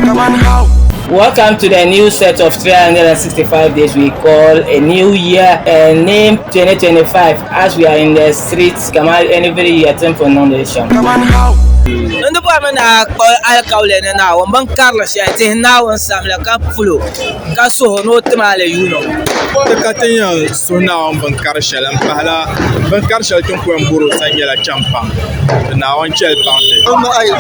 Welcome to the new set of 365 days we call a new year and name 2025 as we are in the streets. Come on, every year time for non-nation. Ndo pa mana alkawle na won Carlos ya te na won samla ka fulo ka so no tmale yuno ka tanya sona won ban Carshal am pahla ban Carshal tun ko mburu sanya la champa na won chel pante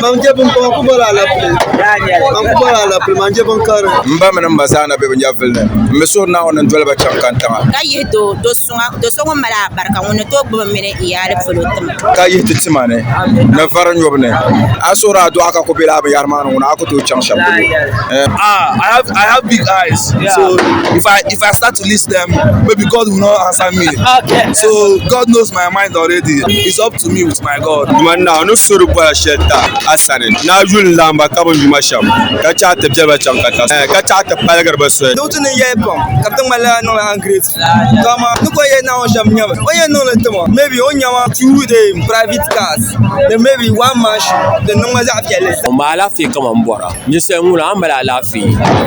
manje ban ko bala la ban ko bala la manje ban kar mba men mbasana be banja filne me so na won ndol ba chamkanta ka yeto do songa mala barka won to bo mene iyale fulo tm ka yiti timane na faran yobne asura do aka ko bila ba yarman wona ako to chang shambu I have big eyes. Yeah. So if I start to list them, maybe God will not answer me. Okay. So God knows my mind already. It's up to me with my God. man na no suru ba sheta asane na jul lamba ka bon bima sham ka cha te jaba cham ka ka cha te palagar ba so do tun ye pom kaptan mala no angret kama no ko ye na on sham nyama o ye no le tmo maybe on nyama two the private cars then maybe one match then no ma za fiele ma lafi kama mbora ni sai ngula ambala lafi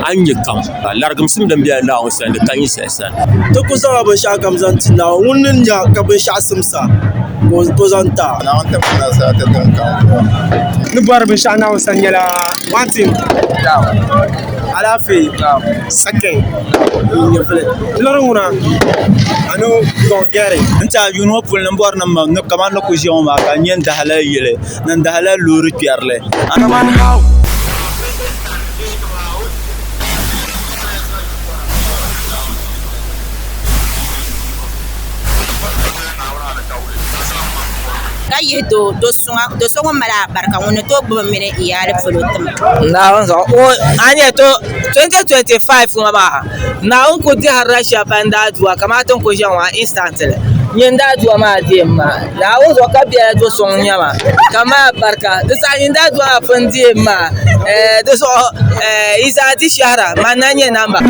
an yi kam largum sim dan biya na on sai da kan yi sai to ko za ba sha kam zan tina wannan ya ka ba sha simsa ko zanta na on te na sa te ton ka ni bar ba sha na on sanyala one thing ala fi second ni fele loruna ano go gere nta yuno pul nambor nam no kama no ko jion ma ka nyen da hala yele nan da hala luru pierle ka yeto do songa mala barka won to bo mene iyale fulo tm na won so o anye to 2025 kuma ba na un ko di harasha banda duwa kamata ko janwa instantly nyenda duwa ma di ma na won so ka biya do son nyama kama barka da sa nyenda duwa fan di ma da so isa di shahara mananye namba